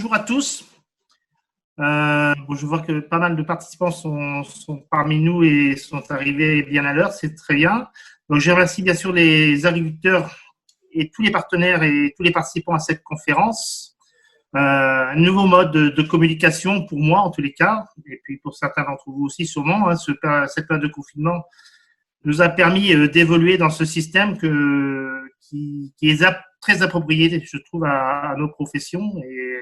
bonjour à tous. Je vois que pas mal de participants sont parmi nous et sont arrivés bien à l'heure, c'est très bien. Donc, je remercie bien sûr les agriculteurs et tous les partenaires et tous les participants à cette conférence. Un nouveau mode de communication pour moi en tous les cas, et puis pour certains d'entre vous aussi sûrement. Cette période de confinement nous a permis d'évoluer dans ce système qui est très approprié, je trouve, à nos professions. Et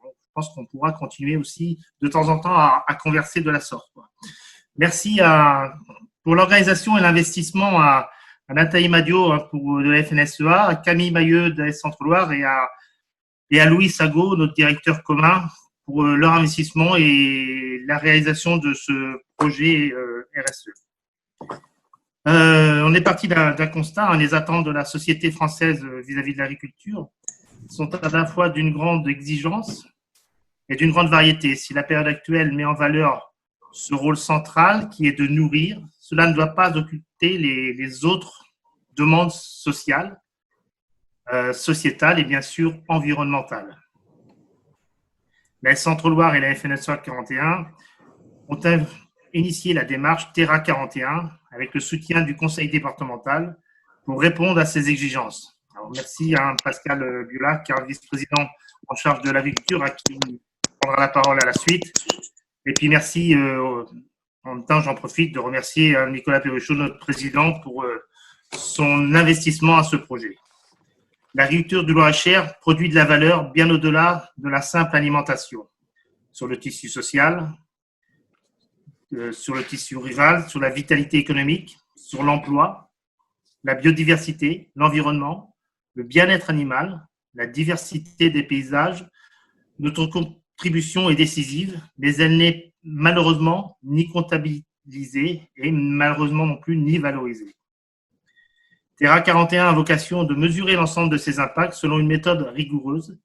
je pense qu'on pourra continuer aussi de temps en temps à converser de la sorte. Merci pour l'organisation et l'investissement à Nathalie Madio de la FNSEA, à Camille Mailleux de la Centre-Loire et à Louis Sago, notre directeur commun, pour leur investissement et la réalisation de ce projet RSE. On est parti d'un constat, les attentes de la société française vis-à-vis de l'agriculture sont à la fois d'une grande exigence et d'une grande variété. Si la période actuelle met en valeur ce rôle central qui est de nourrir, cela ne doit pas occulter les autres demandes sociales, sociétales et bien sûr environnementales. La Centre-Loire et la FNSEA 41 ont initié la démarche Terra 41 avec le soutien du conseil départemental pour répondre à ces exigences. Alors, merci à Pascal Biolac, vice-président en charge de l'agriculture, à qui prendra la parole à la suite. Et puis merci, en même temps, j'en profite de remercier Nicolas Perruchot, notre président, pour son investissement à ce projet. L'agriculture du Loir-et-Cher produit de la valeur bien au-delà de la simple alimentation, sur le tissu social, sur le tissu rural, sur la vitalité économique, sur l'emploi, la biodiversité, l'environnement, le bien-être animal, la diversité des paysages. Notre contribution est décisive, mais elle n'est malheureusement ni comptabilisée et malheureusement non plus ni valorisée. Terra 41 a vocation de mesurer l'ensemble de ces impacts selon une méthode rigoureuse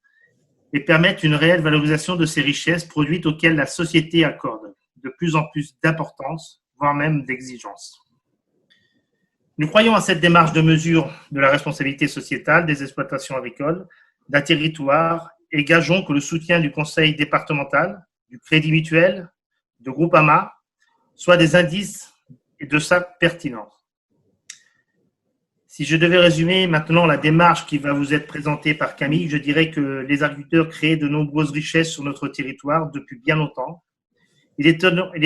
et permettre une réelle valorisation de ces richesses produites auxquelles la société accorde de plus en plus d'importance, voire même d'exigence. Nous croyons à cette démarche de mesure de la responsabilité sociétale des exploitations agricoles, d'un territoire, et gageons que le soutien du conseil départemental, du Crédit Mutuel, de Groupama, soit des indices de sa pertinence. Si je devais résumer maintenant la démarche qui va vous être présentée par Camille, je dirais que les agriculteurs créent de nombreuses richesses sur notre territoire depuis bien longtemps. Il est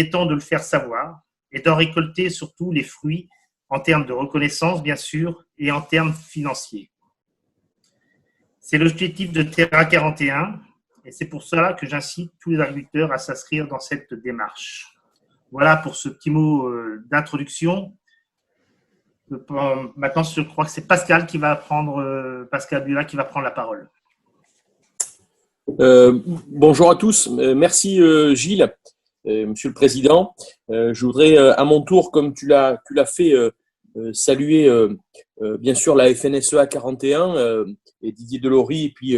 temps de le faire savoir et d'en récolter surtout les fruits en termes de reconnaissance, bien sûr, et en termes financiers. C'est l'objectif de Terra 41 et c'est pour cela que j'incite tous les agriculteurs à s'inscrire dans cette démarche. Voilà pour ce petit mot d'introduction. Maintenant, je crois que c'est Pascal Biolac qui va prendre la parole. Bonjour à tous. Merci Gilles, Monsieur le Président. Je voudrais à mon tour, comme tu l'as fait, saluer bien sûr la FNSEA 41 et Didier Delory et puis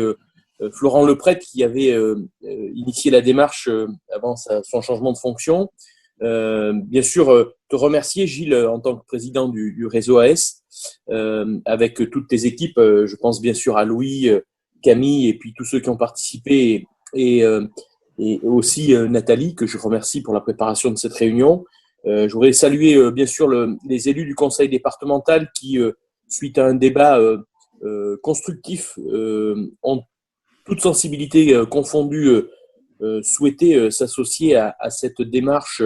Florent Leprêtre qui avait initié la démarche avant son changement de fonction. Bien sûr, te remercier Gilles en tant que président du réseau AS avec toutes tes équipes. Je pense bien sûr à Louis, Camille et puis tous ceux qui ont participé et aussi Nathalie que je remercie pour la préparation de cette réunion. Je voudrais saluer bien sûr les élus du conseil départemental qui, suite à un débat constructif, ont toute sensibilité confondue souhaité s'associer à cette démarche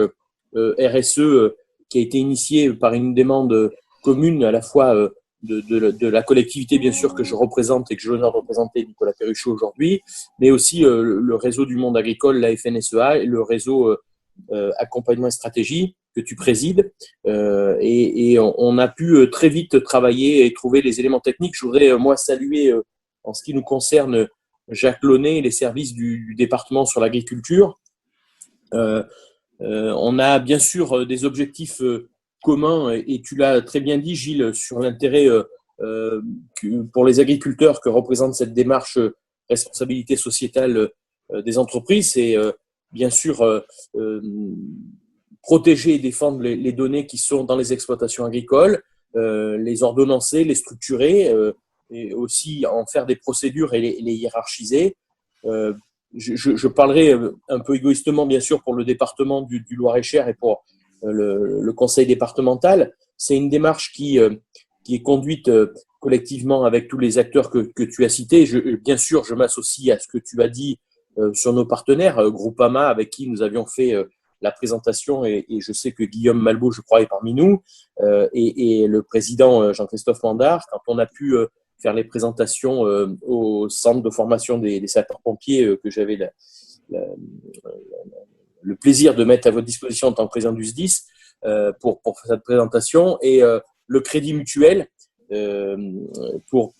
RSE qui a été initiée par une demande commune à la fois de la collectivité bien sûr que je représente et que j'ai l'honneur de représenter, Nicolas Perruchot aujourd'hui, mais aussi le réseau du monde agricole, la FNSEA, et le réseau accompagnement et stratégie que tu présides. Et on a pu très vite travailler et trouver les éléments techniques. Je voudrais moi saluer en ce qui nous concerne Jacques Launay et les services du département sur l'agriculture. On a bien sûr des objectifs communs et tu l'as très bien dit Gilles sur l'intérêt pour les agriculteurs que représente cette démarche responsabilité sociétale des entreprises. C'est bien sûr protéger et défendre les données qui sont dans les exploitations agricoles, les ordonnancer, les structurer et aussi en faire des procédures et les hiérarchiser. je parlerai un peu égoïstement, bien sûr, pour le département du Loir-et-Cher et pour le conseil départemental. C'est une démarche qui est conduite collectivement avec tous les acteurs que tu as cités. Bien sûr, je m'associe à ce que tu as dit sur nos partenaires, Groupama, avec qui nous avions fait la présentation, et je sais que Guillaume Malbaud, je crois, est parmi nous, et le président Jean-Christophe Mandard, quand on a pu faire les présentations au centre de formation des sapeurs-pompiers que j'avais le plaisir de mettre à votre disposition en tant que président du SDIS pour cette présentation, et le Crédit Mutuel pour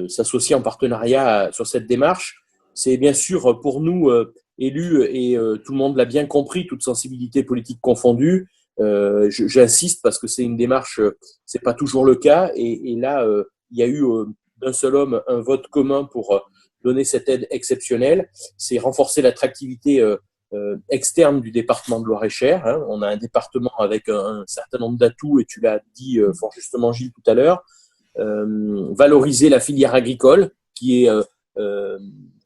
s'associer en partenariat sur cette démarche. C'est bien sûr pour nous élus, et tout le monde l'a bien compris, toute sensibilité politique confondue. J'insiste parce que c'est une démarche, c'est pas toujours le cas, et là il y a eu d'un seul homme un vote commun pour donner cette aide exceptionnelle. C'est renforcer l'attractivité externe du département de Loir-et-Cher. Hein. On a un département avec un certain nombre d'atouts, et tu l'as dit fort justement, Gilles, tout à l'heure. Valoriser la filière agricole qui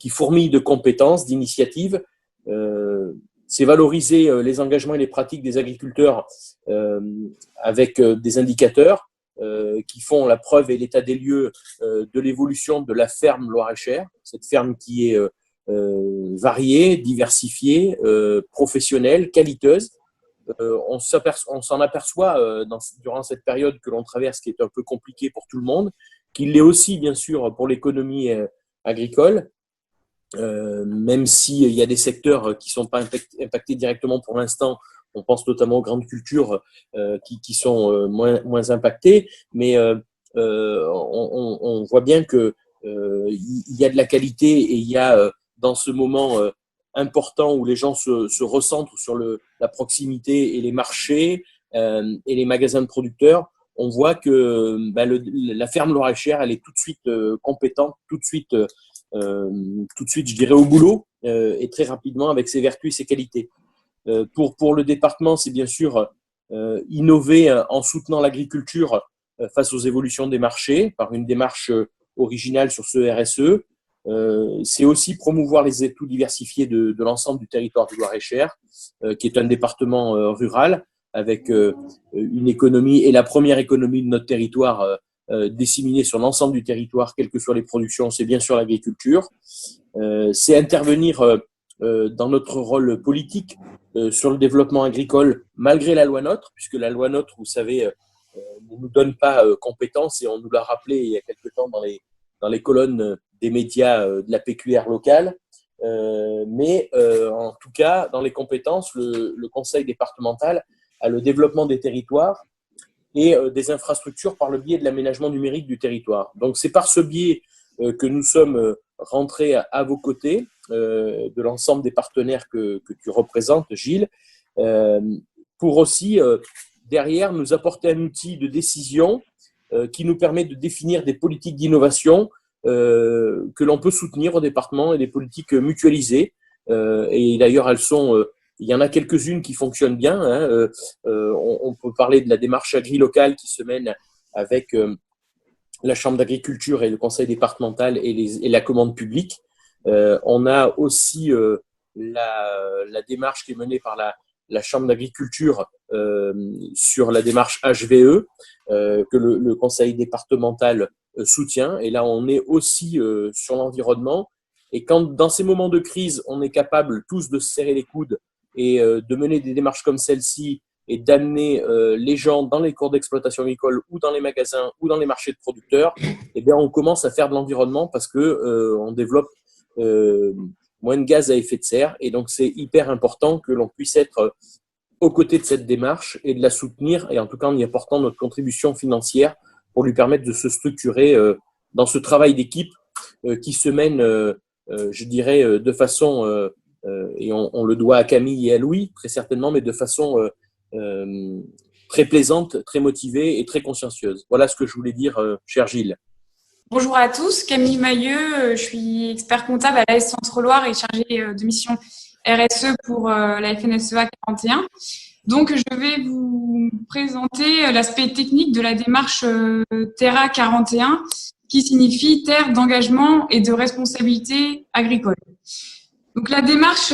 fourmille de compétences, d'initiatives. C'est valoriser les engagements et les pratiques des agriculteurs avec des indicateurs qui font la preuve et l'état des lieux de l'évolution de la ferme Loir-et-Cher, cette ferme qui est variée, diversifiée, professionnelle, qualiteuse. On s'en aperçoit durant cette période que l'on traverse, qui est un peu compliquée pour tout le monde, qu'il l'est aussi, bien sûr, pour l'économie agricole, même s'il y a des secteurs qui ne sont pas impactés directement pour l'instant. On pense notamment aux grandes cultures qui sont moins impactées, mais on voit bien que il y a de la qualité, et il y a dans ce moment important où les gens se recentrent sur la proximité et les marchés et les magasins de producteurs, on voit que la ferme Loir-et-Cher, elle est tout de suite compétente, tout de suite, je dirais, au boulot, et très rapidement avec ses vertus et ses qualités. Pour le département, c'est bien sûr innover en soutenant l'agriculture face aux évolutions des marchés par une démarche originale sur ce RSE. C'est aussi promouvoir les atouts diversifiés de l'ensemble du territoire du Loir-et-Cher, qui est un département rural avec une économie, et la première économie de notre territoire disséminée sur l'ensemble du territoire, quelles que soient les productions, c'est bien sûr l'agriculture. C'est intervenir dans notre rôle politique sur le développement agricole, malgré la loi NOTRe, puisque la loi NOTRe, vous savez, ne nous donne pas compétence, et on nous l'a rappelé il y a quelque temps dans les colonnes des médias de la PQR locale. Mais en tout cas, dans les compétences, le conseil départemental a le développement des territoires et des infrastructures par le biais de l'aménagement numérique du territoire. Donc, c'est par ce biais que nous sommes rentrés à vos côtés, de l'ensemble des partenaires que tu représentes, Gilles, pour aussi, derrière, nous apporter un outil de décision qui nous permet de définir des politiques d'innovation que l'on peut soutenir au département, et des politiques mutualisées. Et d'ailleurs, il y en a quelques-unes qui fonctionnent bien. Hein. On peut parler de la démarche agri-locale qui se mène avec la Chambre d'agriculture et le conseil départemental et la commande publique. On a aussi la démarche qui est menée par la Chambre d'agriculture sur la démarche HVE que le conseil départemental soutient. Et là, on est aussi sur l'environnement. Et quand, dans ces moments de crise, on est capable tous de se serrer les coudes et de mener des démarches comme celle-ci, et d'amener les gens dans les cours d'exploitation agricole ou dans les magasins ou dans les marchés de producteurs, eh bien, on commence à faire de l'environnement parce que on développe moins de gaz à effet de serre. Et donc, c'est hyper important que l'on puisse être aux côtés de cette démarche et de la soutenir, et en tout cas en y apportant notre contribution financière pour lui permettre de se structurer dans ce travail d'équipe qui se mène, je dirais, de façon, et on le doit à Camille et à Louis, très certainement, mais de façon très plaisante, très motivée et très consciencieuse. Voilà ce que je voulais dire, cher Gilles. Bonjour à tous, Camille Mailleux, je suis expert comptable à l'AS Centre-Loire et chargée de mission RSE pour la FNSEA 41. Donc, je vais vous présenter l'aspect technique de la démarche Terra 41, qui signifie terre d'engagement et de responsabilité agricole. Donc la démarche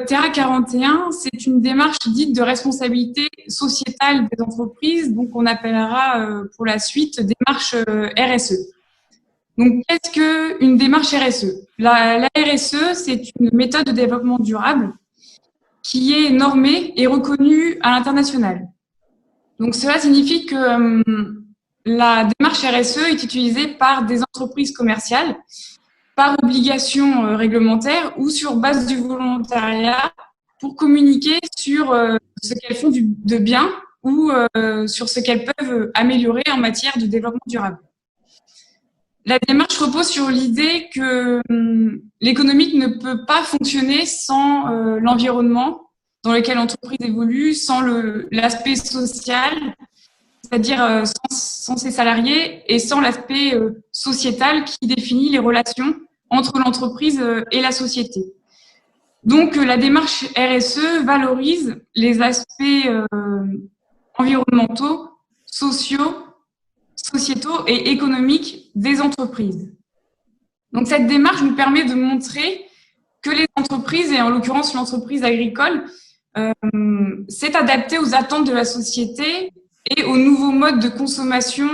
Terra 41, c'est une démarche dite de responsabilité sociétale des entreprises, donc on appellera pour la suite démarche RSE. Donc qu'est-ce qu'une démarche RSE? La RSE, c'est une méthode de développement durable qui est normée et reconnue à l'international. Donc cela signifie que la démarche RSE est utilisée par des entreprises commerciales par obligation réglementaire ou sur base du volontariat pour communiquer sur ce qu'elles font de bien ou sur ce qu'elles peuvent améliorer en matière de développement durable. La démarche repose sur l'idée que l'économique ne peut pas fonctionner sans l'environnement dans lequel l'entreprise évolue, sans l'aspect social, c'est-à-dire sans ses salariés, et sans l'aspect sociétal qui définit les relations entre l'entreprise et la société. Donc, la démarche RSE valorise les aspects environnementaux, sociétaux et économiques des entreprises. Donc, cette démarche nous permet de montrer que les entreprises, et en l'occurrence l'entreprise agricole, s'est adaptée aux attentes de la société et aux nouveaux modes de consommation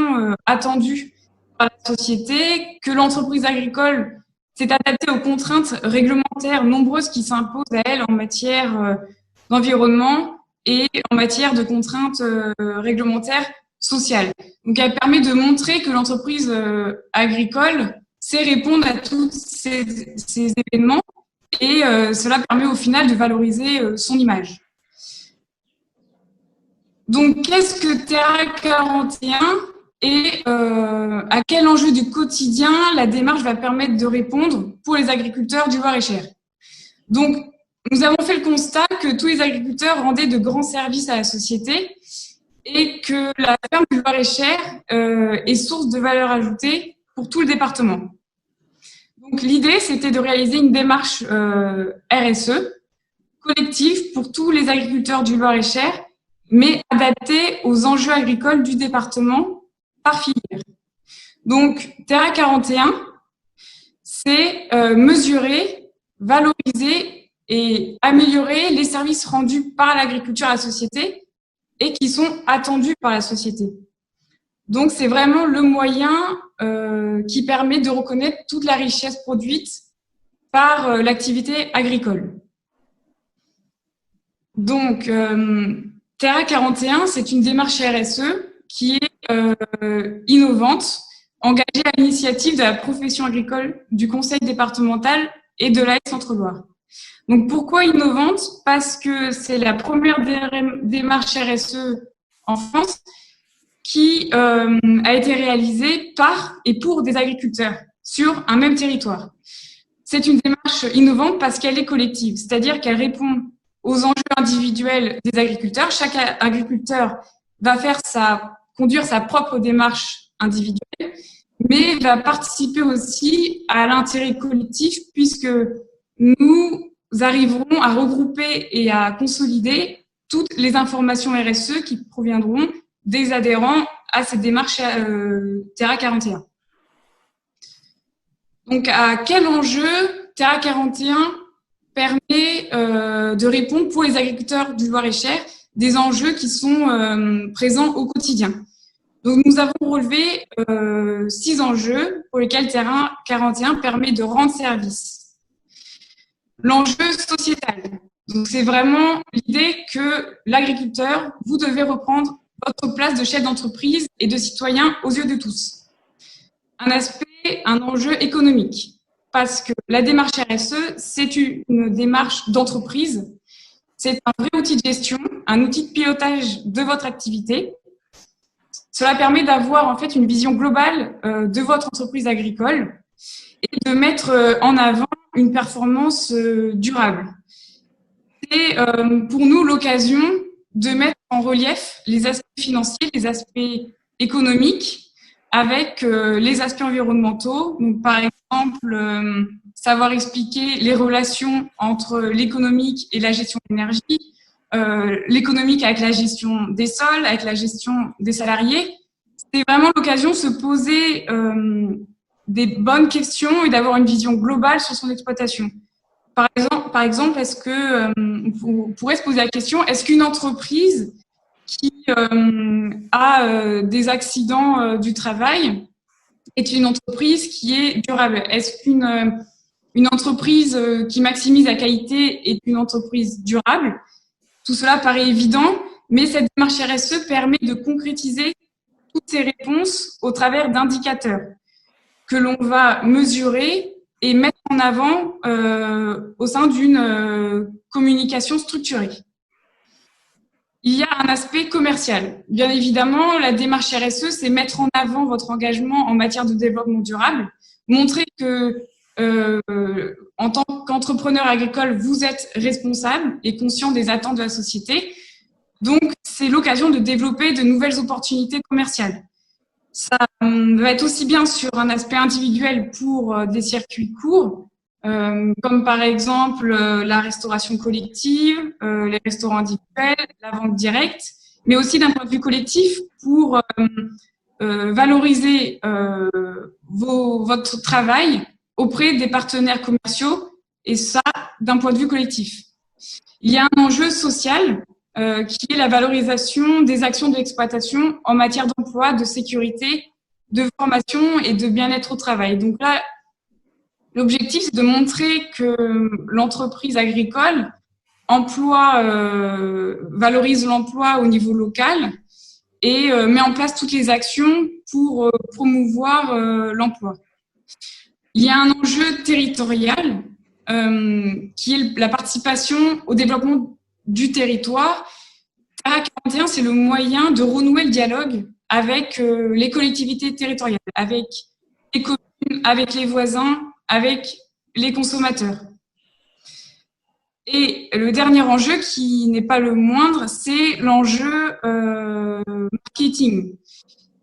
attendus par la société, que l'entreprise agricole s'est adaptée aux contraintes réglementaires nombreuses qui s'imposent à elle en matière d'environnement et en matière de contraintes réglementaires sociales. Donc, elle permet de montrer que l'entreprise agricole sait répondre à tous ces événements et cela permet au final de valoriser son image. Donc, qu'est-ce que Terra 41 et à quel enjeu du quotidien la démarche va permettre de répondre pour les agriculteurs du Loir-et-Cher? Donc, nous avons fait le constat que tous les agriculteurs rendaient de grands services à la société et que la ferme du Loir-et-Cher est source de valeur ajoutée pour tout le département. Donc, l'idée, c'était de réaliser une démarche RSE collective pour tous les agriculteurs du Loir-et-Cher, mais adaptée aux enjeux agricoles du département par filière. Donc, Terra 41, c'est mesurer, valoriser et améliorer les services rendus par l'agriculture à la société et qui sont attendus par la société. Donc, c'est vraiment le moyen qui permet de reconnaître toute la richesse produite par l'activité agricole. Donc, Terra 41, c'est une démarche RSE qui est innovante, engagée à l'initiative de la profession agricole, du conseil départemental et de l'AS Centre-Loire. Donc, pourquoi innovante? Parce que c'est la première démarche RSE en France qui a été réalisée par et pour des agriculteurs sur un même territoire. C'est une démarche innovante parce qu'elle est collective, c'est-à-dire qu'elle répond aux enjeux individuels des agriculteurs. Chaque agriculteur va conduire sa propre démarche individuelle, mais va participer aussi à l'intérêt collectif puisque nous arriverons à regrouper et à consolider toutes les informations RSE qui proviendront des adhérents à cette démarche Terra 41. Donc, à quel enjeu Terra 41 permet de répondre pour les agriculteurs du Loir-et-Cher, des enjeux qui sont présents au quotidien. Donc, nous avons relevé 6 enjeux pour lesquels Terra 41 permet de rendre service. L'enjeu sociétal. Donc, c'est vraiment l'idée que l'agriculteur, vous devez reprendre votre place de chef d'entreprise et de citoyen aux yeux de tous. Un enjeu économique, parce que la démarche RSE, c'est une démarche d'entreprise, c'est un vrai outil de gestion, un outil de pilotage de votre activité. Cela permet d'avoir en fait une vision globale de votre entreprise agricole et de mettre en avant une performance durable. C'est pour nous l'occasion de mettre en relief les aspects financiers, les aspects économiques avec les aspects environnementaux. Donc, par exemple, savoir expliquer les relations entre l'économique et la gestion de l'énergie, l'économique avec la gestion des sols, avec la gestion des salariés. C'est vraiment l'occasion de se poser des bonnes questions et d'avoir une vision globale sur son exploitation. Par exemple, est-ce que on pourrait se poser la question, est-ce qu'une entreprise qui a des accidents du travail est une entreprise qui est durable? Est-ce qu'une entreprise qui maximise la qualité est une entreprise durable? Tout cela paraît évident, mais cette démarche RSE permet de concrétiser toutes ces réponses au travers d'indicateurs que l'on va mesurer et mettre en avant au sein d'une communication structurée. Il y a un aspect commercial. Bien évidemment, la démarche RSE, c'est mettre en avant votre engagement en matière de développement durable, montrer que en tant qu'entrepreneur agricole, vous êtes responsable et conscient des attentes de la société. Donc, c'est l'occasion de développer de nouvelles opportunités commerciales. Ça va être aussi bien sur un aspect individuel pour des circuits courts, comme par exemple la restauration collective, les restaurants individuels, la vente directe, mais aussi d'un point de vue collectif pour valoriser votre travail auprès des partenaires commerciaux, et ça d'un point de vue collectif. Il y a un enjeu social qui est la valorisation des actions de l'exploitation en matière d'emploi, de sécurité, de formation et de bien-être au travail. Donc là, l'objectif, c'est de montrer que l'entreprise agricole valorise l'emploi au niveau local et met en place toutes les actions pour promouvoir l'emploi. Il y a un enjeu territorial qui est la participation au développement du territoire. Terra 41, c'est le moyen de renouer le dialogue avec les collectivités territoriales, avec les communes, avec les voisins, avec les consommateurs. Et le dernier enjeu, qui n'est pas le moindre, c'est l'enjeu marketing.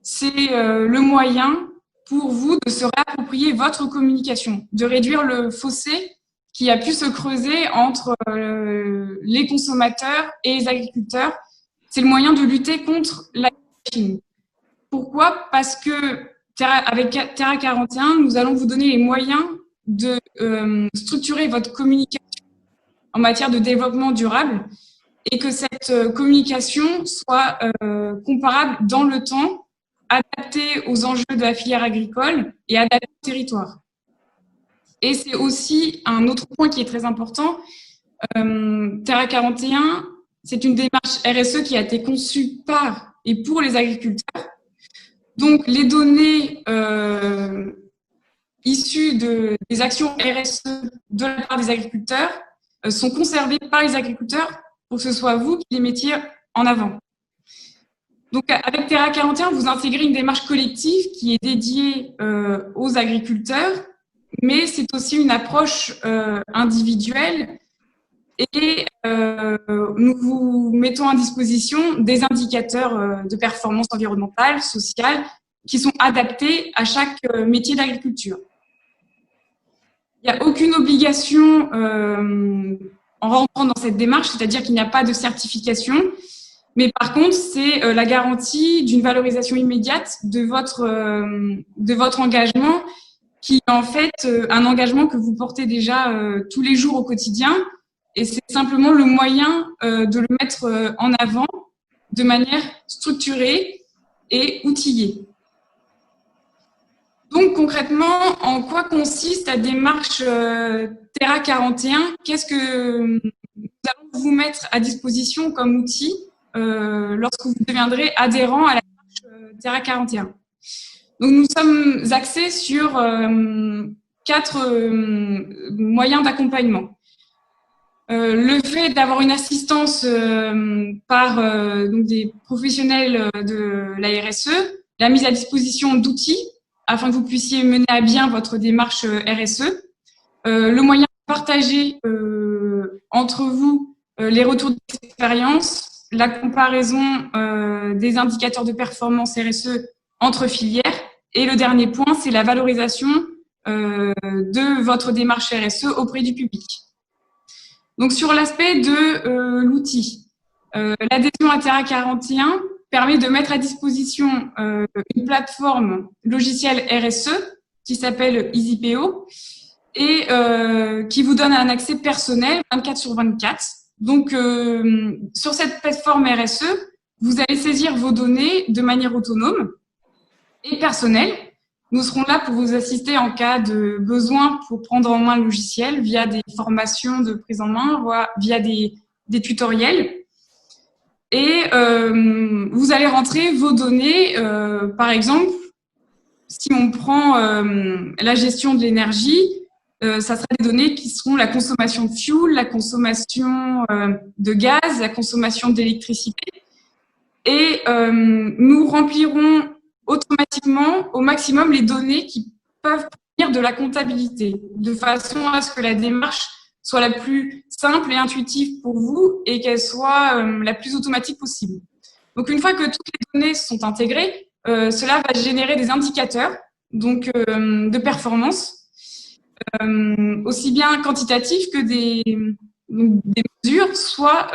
C'est le moyen pour vous de se réapproprier votre communication, de réduire le fossé qui a pu se creuser entre les consommateurs et les agriculteurs. C'est le moyen de lutter contre l'agriculture. Pourquoi? Parce que avec Terra 41, nous allons vous donner les moyens de structurer votre communication en matière de développement durable et que cette communication soit comparable dans le temps, adaptée aux enjeux de la filière agricole et adaptée au territoire. Et c'est aussi un autre point qui est très important. Terra 41, c'est une démarche RSE qui a été conçue par et pour les agriculteurs. Donc, les données issues des actions RSE de la part des agriculteurs sont conservées par les agriculteurs pour que ce soit vous qui les mettiez en avant. Donc, avec Terra 41, vous intégrez une démarche collective qui est dédiée aux agriculteurs, mais c'est aussi une approche individuelle et nous vous mettons à disposition des indicateurs de performance environnementale, sociale, qui sont adaptés à chaque métier d'agriculture. Il n'y a aucune obligation en rentrant dans cette démarche, c'est-à-dire qu'il n'y a pas de certification, mais par contre, c'est la garantie d'une valorisation immédiate de votre engagement, qui est en fait un engagement que vous portez déjà tous les jours au quotidien, et c'est simplement le moyen de le mettre en avant de manière structurée et outillée. Donc concrètement, en quoi consiste la démarche Terra 41? Qu'est-ce que nous allons vous mettre à disposition comme outil lorsque vous deviendrez adhérent à la démarche Terra 41? Donc nous sommes axés sur 4 moyens d'accompagnement. Le fait d'avoir une assistance par donc des professionnels de la RSE, la mise à disposition d'outils afin que vous puissiez mener à bien votre démarche RSE, le moyen de partager entre vous les retours d'expérience, la comparaison des indicateurs de performance RSE entre filières, et le dernier point, c'est la valorisation de votre démarche RSE auprès du public. Donc, sur l'aspect de l'outil, l'adhésion à Terra 41 permet de mettre à disposition une plateforme logicielle RSE qui s'appelle EasyPO et qui vous donne un accès personnel 24/24. Donc, sur cette plateforme RSE, vous allez saisir vos données de manière autonome et personnelle. Nous serons là pour vous assister en cas de besoin pour prendre en main le logiciel via des formations de prise en main, via des tutoriels. Et vous allez rentrer vos données, par exemple, si on prend la gestion de l'énergie, ça sera des données qui seront la consommation de fuel, la consommation de gaz, la consommation d'électricité. Et nous remplirons automatiquement au maximum les données qui peuvent provenir de la comptabilité, de façon à ce que la démarche soit la plus simple et intuitive pour vous et qu'elle soit la plus automatique possible. Donc, une fois que toutes les données sont intégrées, cela va générer des indicateurs donc, de performance, aussi bien quantitatifs que des mesures, soit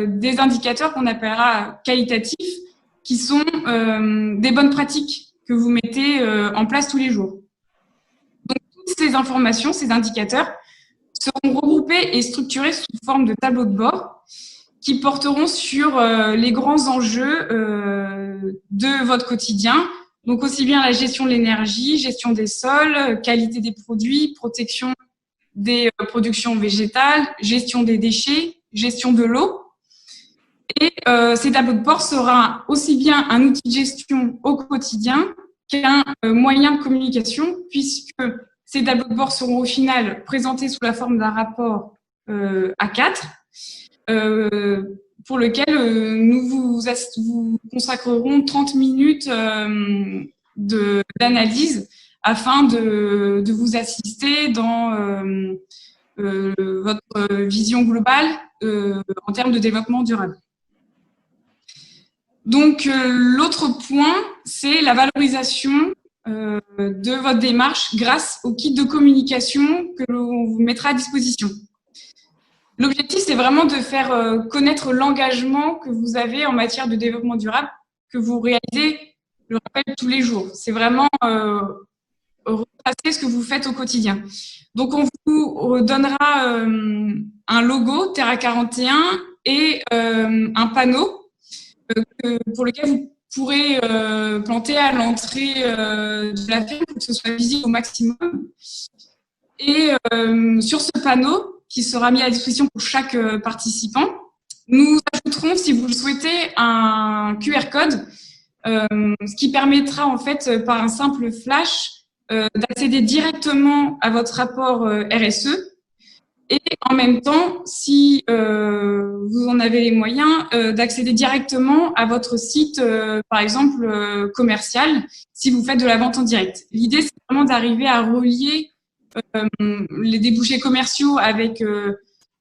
des indicateurs qu'on appellera qualitatifs, qui sont des bonnes pratiques que vous mettez en place tous les jours. Donc, toutes ces informations, ces indicateurs, seront regroupés et structurés sous forme de tableaux de bord qui porteront sur les grands enjeux de votre quotidien. Donc, aussi bien la gestion de l'énergie, gestion des sols, qualité des produits, protection des productions végétales, gestion des déchets, gestion de l'eau. Et ces tableaux de bord sera aussi bien un outil de gestion au quotidien qu'un moyen de communication, puisque ces tableaux de bord seront au final présentés sous la forme d'un rapport A4, pour lequel nous vous consacrerons 30 minutes d'analyse afin de vous assister dans votre vision globale en termes de développement durable. Donc, l'autre point, c'est la valorisation de votre démarche grâce au kit de communication que l'on vous mettra à disposition. L'objectif, c'est vraiment de faire connaître l'engagement que vous avez en matière de développement durable, que vous réalisez, je le rappelle, tous les jours. C'est vraiment retracer ce que vous faites au quotidien. Donc, on vous donnera un logo Terra 41 et un panneau pour lequel vous pourrez planter à l'entrée de la ferme pour que ce soit visible au maximum. Et sur ce panneau, qui sera mis à disposition pour chaque participant, nous ajouterons, si vous le souhaitez, un QR code, ce qui permettra en fait, par un simple flash, d'accéder directement à votre rapport RSE. Et en même temps, si vous en avez les moyens, d'accéder directement à votre site, par exemple, commercial, si vous faites de la vente en direct. L'idée, c'est vraiment d'arriver à relier les débouchés commerciaux avec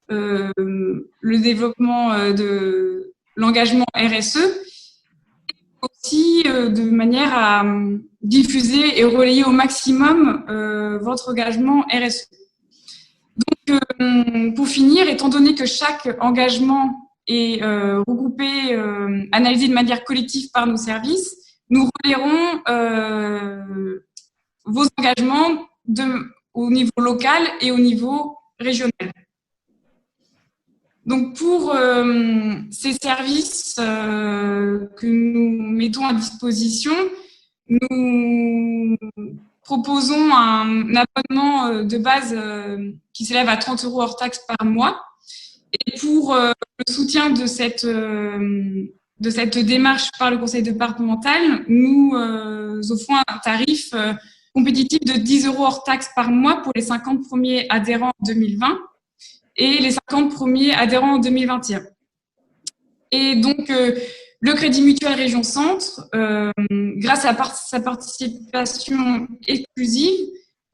le développement de l'engagement RSE, et aussi de manière à diffuser et relayer au maximum votre engagement RSE. Donc, pour finir, étant donné que chaque engagement est regroupé, analysé de manière collective par nos services, nous relayerons vos engagements au niveau local et au niveau régional. Donc, pour ces services que nous mettons à disposition, nous proposons un abonnement de base qui s'élève à 30 € hors taxe par mois. Et pour le soutien de cette démarche par le conseil départemental, nous offrons un tarif compétitif de 10 € hors taxe par mois pour les 50 premiers adhérents en 2020 et les 50 premiers adhérents en 2021. Et donc, le Crédit Mutuel Région Centre, grâce à sa participation exclusive,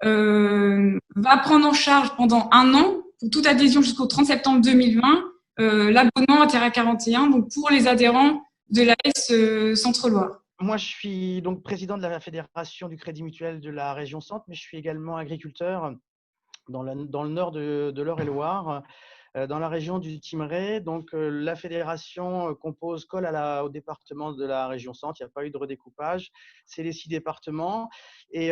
va prendre en charge pendant 1 an, pour toute adhésion jusqu'au 30 septembre 2020, l'abonnement à Terra 41, donc pour les adhérents de l'AS Centre-Loire. Moi, je suis donc président de la fédération du Crédit Mutuel de la Région Centre, mais je suis également agriculteur dans le nord de l'Eure-et-Loire. dans la région du Thymerais. Donc, la fédération colle au département de la région Centre. Il n'y a pas eu de redécoupage. C'est les 6 départements. Et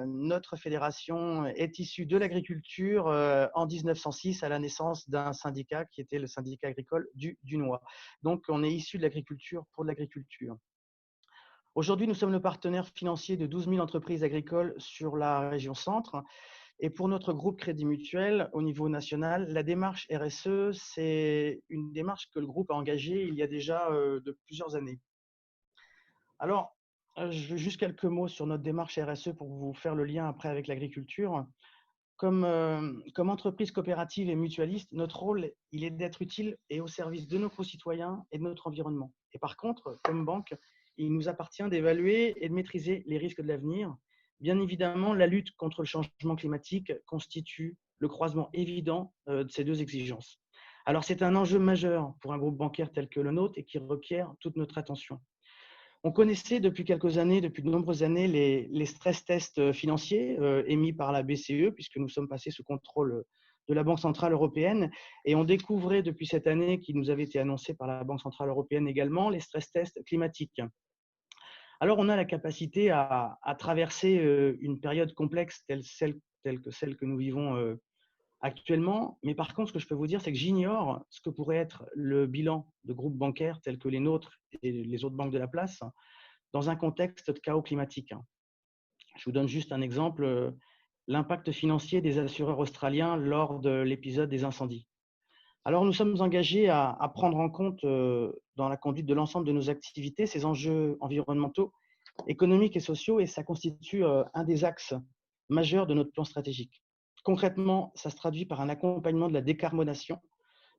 notre fédération est issue de l'agriculture en 1906 à la naissance d'un syndicat qui était le syndicat agricole du Dunois. Donc, on est issu de l'agriculture pour de l'agriculture. Aujourd'hui, nous sommes le partenaire financier de 12 000 entreprises agricoles sur la région Centre. Et pour notre groupe Crédit Mutuel, au niveau national, la démarche RSE, c'est une démarche que le groupe a engagée il y a déjà de plusieurs années. Alors, je veux juste quelques mots sur notre démarche RSE pour vous faire le lien après avec l'agriculture. Comme entreprise coopérative et mutualiste, notre rôle, il est d'être utile et au service de nos concitoyens et de notre environnement. Et par contre, comme banque, il nous appartient d'évaluer et de maîtriser les risques de l'avenir. Bien évidemment, la lutte contre le changement climatique constitue le croisement évident de ces deux exigences. Alors, c'est un enjeu majeur pour un groupe bancaire tel que le nôtre et qui requiert toute notre attention. On connaissait depuis quelques années, depuis de nombreuses années, les stress tests financiers émis par la BCE, puisque nous sommes passés sous contrôle de la Banque centrale européenne. Et on découvrait depuis cette année, qui nous avait été annoncé par la Banque centrale européenne également, les stress tests climatiques. Alors, on a la capacité à traverser une période complexe telle que celle que nous vivons actuellement. Mais par contre, ce que je peux vous dire, c'est que j'ignore ce que pourrait être le bilan de groupes bancaires tels que les nôtres et les autres banques de la place dans un contexte de chaos climatique. Je vous donne juste un exemple, l'impact financier des assureurs australiens lors de l'épisode des incendies. Alors, nous sommes engagés à prendre en compte dans la conduite de l'ensemble de nos activités ces enjeux environnementaux, économiques et sociaux, et ça constitue un des axes majeurs de notre plan stratégique. Concrètement, ça se traduit par un accompagnement de la décarbonation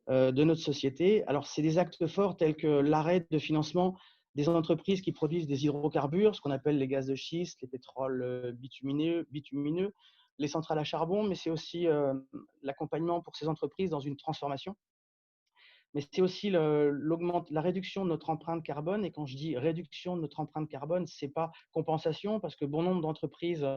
de notre société. Alors, c'est des actes forts tels que l'arrêt de financement des entreprises qui produisent des hydrocarbures, ce qu'on appelle les gaz de schiste, les pétroles bitumineux, les centrales à charbon, mais c'est aussi l'accompagnement pour ces entreprises dans une transformation. Mais c'est aussi la réduction de notre empreinte carbone. Et quand je dis réduction de notre empreinte carbone, ce n'est pas compensation, parce que bon nombre d'entreprises,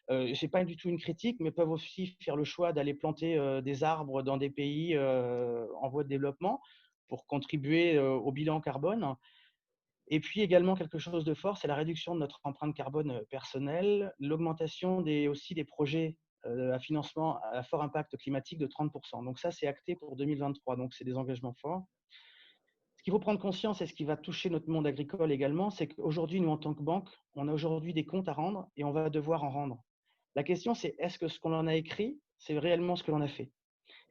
ce n'est pas du tout une critique, mais peuvent aussi faire le choix d'aller planter des arbres dans des pays en voie de développement pour contribuer au bilan carbone. Et puis également quelque chose de fort, c'est la réduction de notre empreinte carbone personnelle, l'augmentation aussi des projets à financement à fort impact climatique de 30%. Donc ça, c'est acté pour 2023, donc c'est des engagements forts. Ce qu'il faut prendre conscience et ce qui va toucher notre monde agricole également, c'est qu'aujourd'hui, nous, en tant que banque, on a aujourd'hui des comptes à rendre et on va devoir en rendre. La question, c'est est-ce que ce qu'on en a écrit, c'est réellement ce que l'on a fait?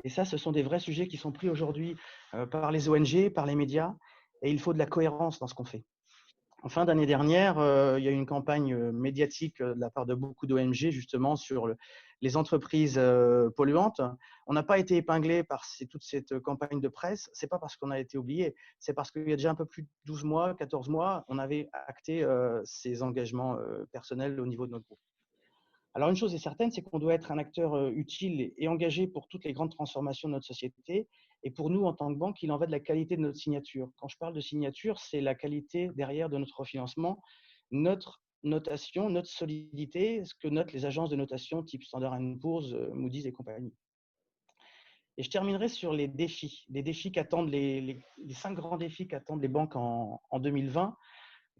Et ça, ce sont des vrais sujets qui sont pris aujourd'hui par les ONG, par les médias, et il faut de la cohérence dans ce qu'on fait. En fin d'année dernière, il y a eu une campagne médiatique de la part de beaucoup d'ONG justement sur les entreprises polluantes. On n'a pas été épinglé par toute cette campagne de presse. Ce n'est pas parce qu'on a été oublié, c'est parce qu'il y a déjà un peu plus de 12 mois, 14 mois, on avait acté ces engagements personnels au niveau de notre groupe. Alors, une chose est certaine, c'est qu'on doit être un acteur utile et engagé pour toutes les grandes transformations de notre société. Et pour nous, en tant que banque, il en va de la qualité de notre signature. Quand je parle de signature, c'est la qualité derrière de notre financement, notre notation, notre solidité, ce que notent les agences de notation type Standard & Poor's, Moody's et compagnie. Et je terminerai sur les défis qu'attendent les 5 grands défis qu'attendent les banques en 2020.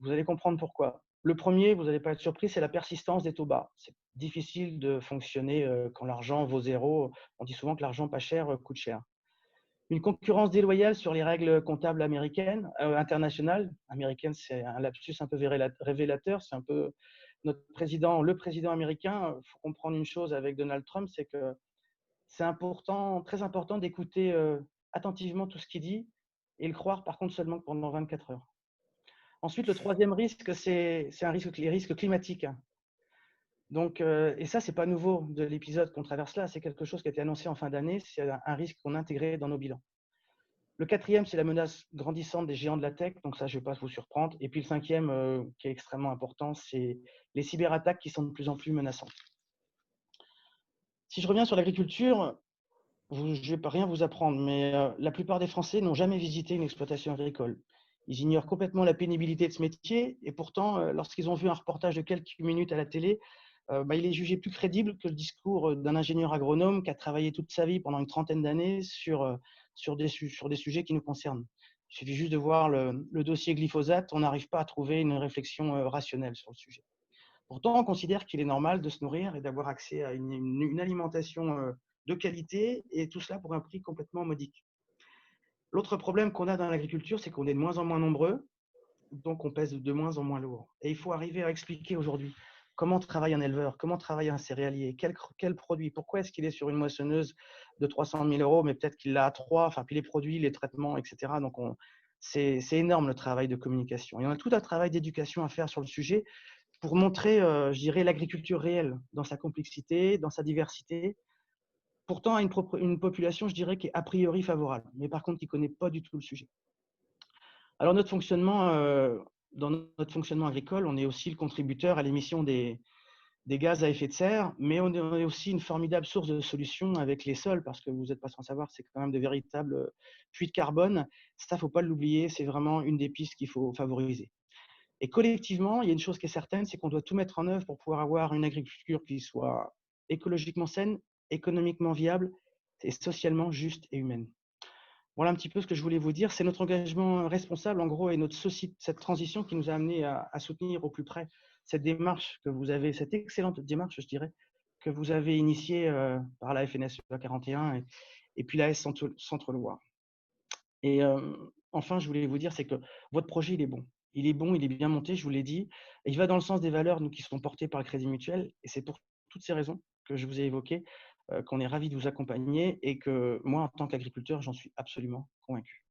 Vous allez comprendre pourquoi. Le premier, vous n'allez pas être surpris, c'est la persistance des taux bas. C'est difficile de fonctionner quand l'argent vaut zéro. On dit souvent que l'argent pas cher coûte cher. Une concurrence déloyale sur les règles comptables américaines, internationales. Américaine, c'est un lapsus un peu révélateur. C'est un peu le président américain. Il faut comprendre une chose avec Donald Trump, c'est que c'est important, très important d'écouter attentivement tout ce qu'il dit et le croire par contre seulement pendant 24 heures. Ensuite, le troisième risque, c'est les risques climatiques. Donc, et ça, ce n'est pas nouveau de l'épisode qu'on traverse là, c'est quelque chose qui a été annoncé en fin d'année, c'est un risque qu'on a intégré dans nos bilans. Le quatrième, c'est la menace grandissante des géants de la tech, donc ça, je ne vais pas vous surprendre. Et puis le cinquième, qui est extrêmement important, c'est les cyberattaques qui sont de plus en plus menaçantes. Si je reviens sur l'agriculture, je ne vais pas rien vous apprendre, mais la plupart des Français n'ont jamais visité une exploitation agricole. Ils ignorent complètement la pénibilité de ce métier et pourtant, lorsqu'ils ont vu un reportage de quelques minutes à la télé, il est jugé plus crédible que le discours d'un ingénieur agronome qui a travaillé toute sa vie pendant une trentaine d'années sur sur des sujets qui nous concernent. Il suffit juste de voir le dossier glyphosate, on n'arrive pas à trouver une réflexion rationnelle sur le sujet. Pourtant, on considère qu'il est normal de se nourrir et d'avoir accès à une alimentation de qualité, et tout cela pour un prix complètement modique. L'autre problème qu'on a dans l'agriculture, c'est qu'on est de moins en moins nombreux, donc on pèse de moins en moins lourd. Et il faut arriver à expliquer aujourd'hui comment travaille un éleveur, comment travaille un céréalier, quel produit, pourquoi est-ce qu'il est sur une moissonneuse de 300 000 €, mais peut-être qu'il l'a à 3, enfin, puis les produits, les traitements, etc. Donc, c'est énorme le travail de communication. Et on a tout un travail d'éducation à faire sur le sujet pour montrer, je dirais, l'agriculture réelle dans sa complexité, dans sa diversité, pourtant à une population, je dirais, qui est a priori favorable, mais par contre qui ne connaît pas du tout le sujet. Alors, notre fonctionnement, dans notre fonctionnement agricole, on est aussi le contributeur à l'émission des gaz à effet de serre, mais on est aussi une formidable source de solutions avec les sols, parce que vous n'êtes pas sans savoir, c'est quand même de véritables puits de carbone. Ça, il ne faut pas l'oublier, c'est vraiment une des pistes qu'il faut favoriser. Et collectivement, il y a une chose qui est certaine, c'est qu'on doit tout mettre en œuvre pour pouvoir avoir une agriculture qui soit écologiquement saine, économiquement viable et socialement juste et humaine. Voilà un petit peu ce que je voulais vous dire. C'est notre engagement responsable, en gros, et cette transition qui nous a amené à soutenir au plus près cette démarche que vous avez, cette excellente démarche, je dirais, que vous avez initiée par la FNSEA 41 et puis la Centre-Loire. Et enfin, je voulais vous dire, c'est que votre projet, il est bon. Il est bon, il est bien monté, je vous l'ai dit. Et il va dans le sens des valeurs qui sont portées par le Crédit Mutuel. Et c'est pour toutes ces raisons que je vous ai évoquées qu'on est ravis de vous accompagner et que moi, en tant qu'agriculteur, j'en suis absolument convaincu.